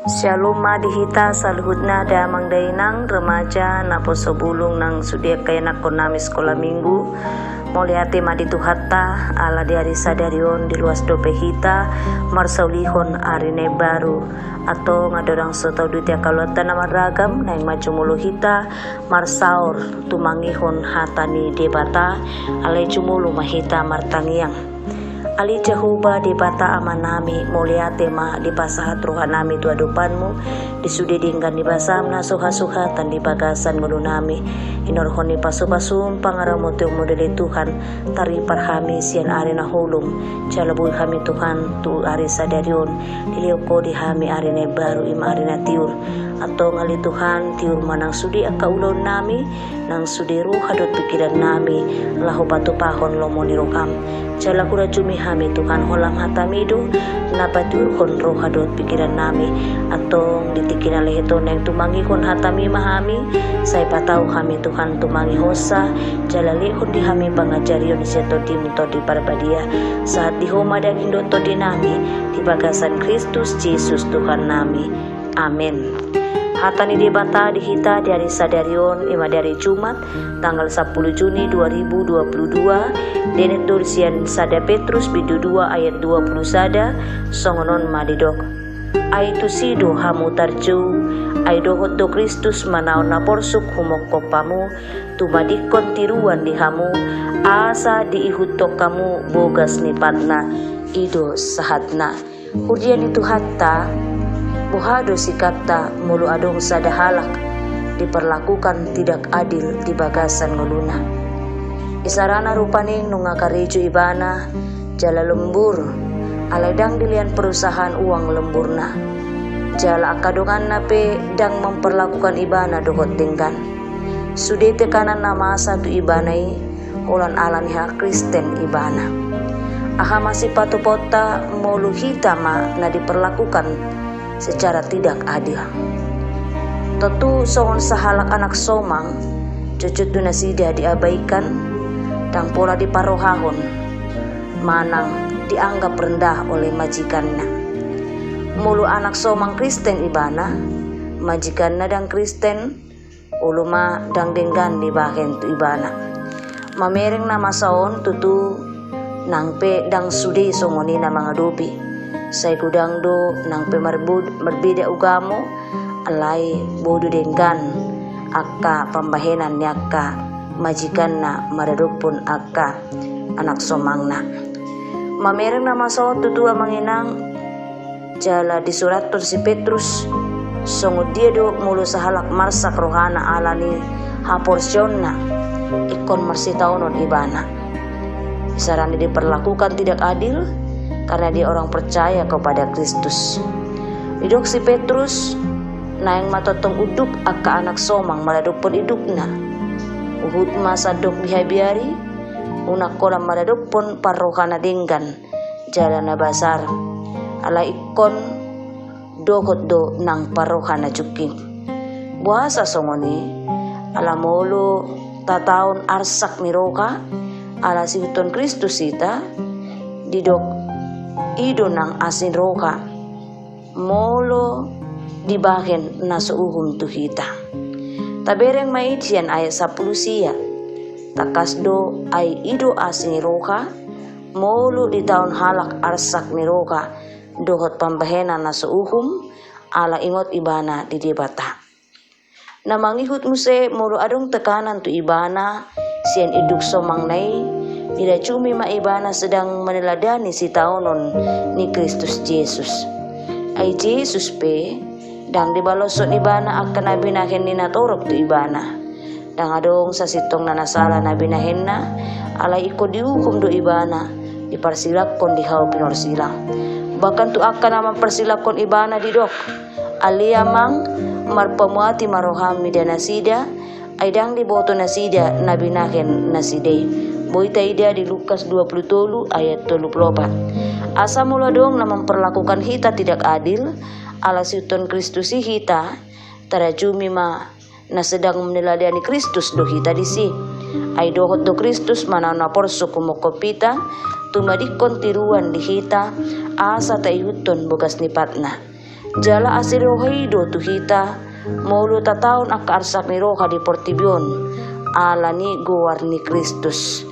Shalom dihita saluhutna damang dainang remaja napo sobulung nang sudia kaya nakonami sekolah minggu moliate maditu hatta ala diari sadarion di luas dope hita marsaulihon arine baru atau ngadorang sotau dutia kalota nama ragam naing majumulu hita marsaur tumangihon hatani debata alai jumulu mahita martangiang Ali Jehovah di bata amanami moliate ma di pasahat rohanami tua dupanmu disudi dinggan di basamna suha-suha tan di bagasan nami inorhoni pasu-pasum pangaramu tu modele Tuhan tari parhami sian arena hulum jalabui kami Tuhan tu ari sadarion dilioko di hami arena baru ima arena tiur atau ngali Tuhan tiur manang sudi aka ulon nami nang sudi ruh hadut pikiran nami lahu batu pahon lomo nirokam jala kura jumi hami Tuhan holam hatamido napatur hon roh hadut pikiran nami atau ditikina leheto neng tumangi hon hatami mahami saya patau kami Tuhan tumangi hosa jala lehon di hami pangajarion seto dimto di parbadia saat di homa dan indot to di nami di bagasan Kristus Yesus Tuhan nami amin. Hatani debata dihita dari sadarion ima dari Jumat tanggal 10 Juni 2022 denet dorsian sada Petrus bidu 2 ayat 20 sada songonon madidok aitu sido hamu tarju aidohot do Kristus manaon na porsuk humok kopamu tumadikon tiruan di hamu asa diihutok kamu bogas nipatna ido sahatna hurjian itu hatta buhado sikapta mulu adong sadahalak diperlakukan tidak adil di bagasan nguluna isarana rupaning nungakarejo ibana jala lembur aladang dilian perusahaan uang lemburna jala akadongan nape dang memperlakukan ibana dohot tingkan sude tekanan nama satu ibanai ulan alami hak Kristen ibana aha masih patupota mulu hitama na diperlakukan secara tidak adil. Tentu songon sahalak anak somang cucut dunasida diabaikan dan pola diparohahon manang dianggap rendah oleh majikannya. Mulu anak somang Kristen ibana majikanna dan Kristen uluma dang denggan di bahen tu ibana. Mamereng nama saon tutu nangpe dang sudi songoni na mga dobi. Saya gudang do nang berbeda ugamu alai bodu denggan akka pembahenan nyaka majikan na madarupun akka anak somangna mamereng nama sawat tutua manginang jala disuratur si Petrus songod dia do mulu sahalak marsak rohana alani haporsyonna ikon marsitaunon ibana sarani diperlakukan tidak adil karena dia orang percaya kepada Kristus. Idok si Petrus naing matotong uduk akka anak somang maladupon idukna. Uhud masa dok bihabiari unak kolam maladupon parrohana denggan jalana basar ala ikon dohot do nang parrohana juking. Buasa songoni ala molo tataon arsak miroka ala sihuton Kristus ita didok ido nang asin roka molo dibahen na suuhum tuhita tabereng maitian ayat 10 sia takasdo ay ido asin roka molo di taon halak arsak ni roka dohot pambahenan na suuhum ala ingot ibana di debata na mangihut muse molo adong tekanan tu ibana sian iduk somang nai tidak cumi maibana sedang meneladani si taonon ni Kristus Yesus. Ay Yesus pe dang dibalosot ibana akan nabinahin ni natorok tu ibana. Dang adong sa sitong na nasala nabinahin na alay iko dihukum do ibana diparsilakon di hao pinorsilang. Bahkan tu akan naman persilakon ibana di dok. Aliyamang marpamuati marohami dan nasida ay dang diboto nasida nabinahin naside. Boita ida di Lukas 23 ayat 34. Asa mula dong na memperlakukan hita tidak adil ala siuton Kristus hita tarajumi ma na sedang meneladani Kristus do hita disi ay dohot do Kristus mana na porso kumokopita tumadikon tiruan di hita asa tayuton bogas nipatna jala asir rohi do tuhita mulu tataon ak arsak ni roha di portibyon ala ni guar ni Kristus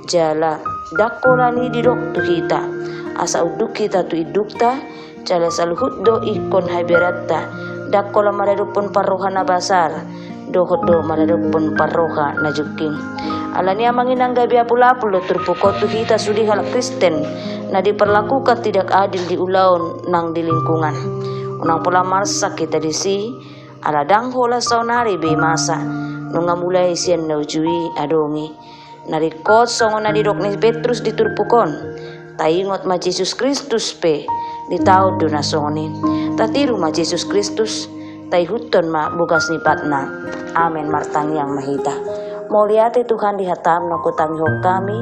jala dakola ni didok tuhita asa uduk kita tu idukta jala saluhut do ikon habiratta dakola maradupon parroha na basar dohot do maradupon parroha na juking ala niya manginang gabi apul-apul do turpuko tuhita sudi halak Kristen na diperlakukan tidak adil di ulaon nang di lingkungan unang pula marsa kita disi ala danghola saunari be masa nunga mulai sian na ujui adongi narikot songon na didok ni Petrus diturpukon taingot ma Jesus Kristus pe ditaod do na songoni tatiru ma Jesus Kristus tay huton ma bukas ni patna amen martangi yang mahita moliate Tuhan dihatam no kutangihok kami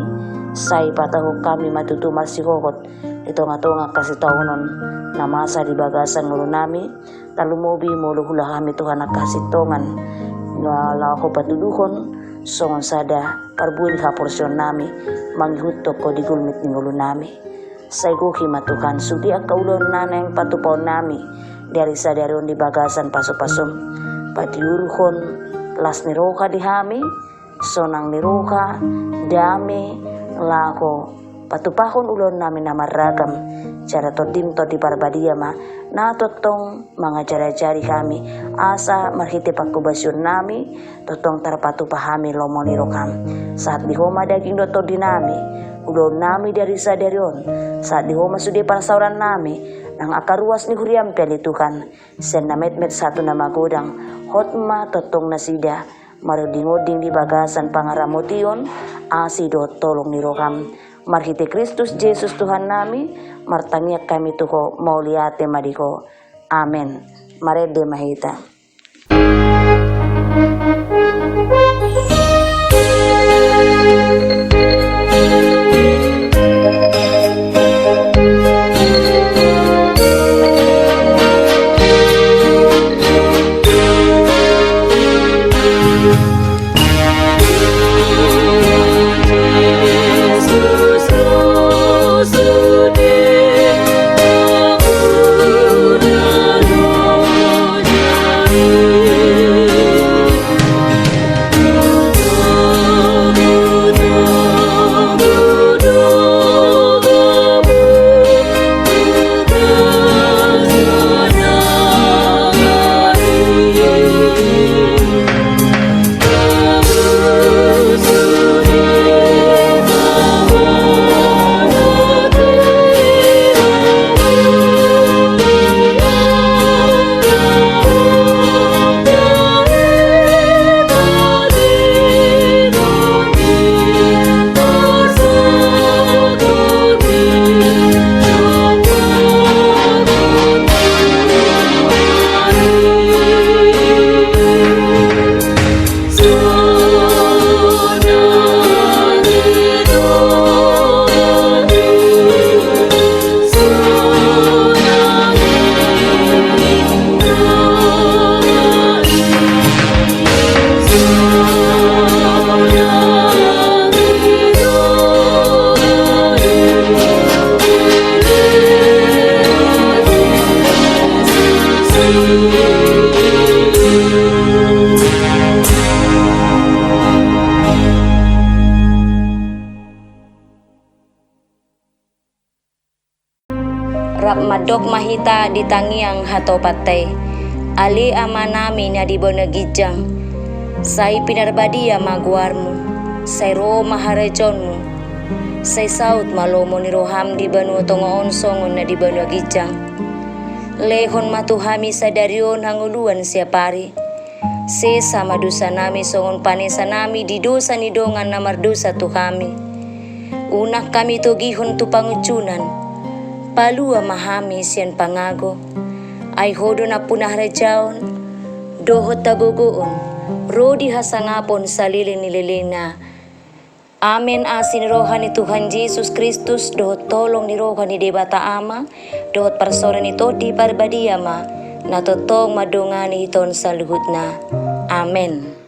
say patahok kami matutu marsihokot ito nga kasih taunon na masa di bagasan ngulo nami talumobi mulu hula kami Tuhan nakasih tongan na ko patuduhon songon sada parbuli ha porsyon nami manghutok ko di gulmit ni ngulo nami say guhi matukan sudi ang kaulon na yang patupaw nami dari sadaron di bagasan paso-pasom patiuruhon las ni roka di hami sonang ni roka dami lako patupahon ulon namin na maragam cara todim to di parbadia ma natotong mga jari-jari kami asa marhiti pagkubasyon nami totong tarapatupahami lomo ni rokam saat dihoma daging doto dinami ulon nami dari sadarion saat dihoma sudi parasauran nami nang akaruas ni huriam peli Tuhan sen namet-met satu nama godang hotma totong nasida maruding-uding di bagasan pangaramotion asido tolong ni rokam marhiti Kristus Jesus Tuhan nami martangiak kami tuho mauliate madiko amen marede mahita Rap madok mahita ditangiang hato patay ali ama nami na di bonagijang say pinarbadia maguarmu say ro maharejonmu say saut malomo ni roham di banu tongoon songon na di bonagijang lehon matuhami sa darion hanguluan siya pari se sama dosa nami songon panesa nami di dosa ni dongan na mardosa tu kami unak kami to gihon tu pangucunan palua mahami siyan pangago ay hodo na punah rajaon dohot tagugoon rodi hasangapon sa liling na amen asin rohan ni Tuhan Jesus Kristus dohot tolong ni rohan ni Debata Ama dohot parsoran ito di parbadia ma natotong madungani iton sa luhut na amen.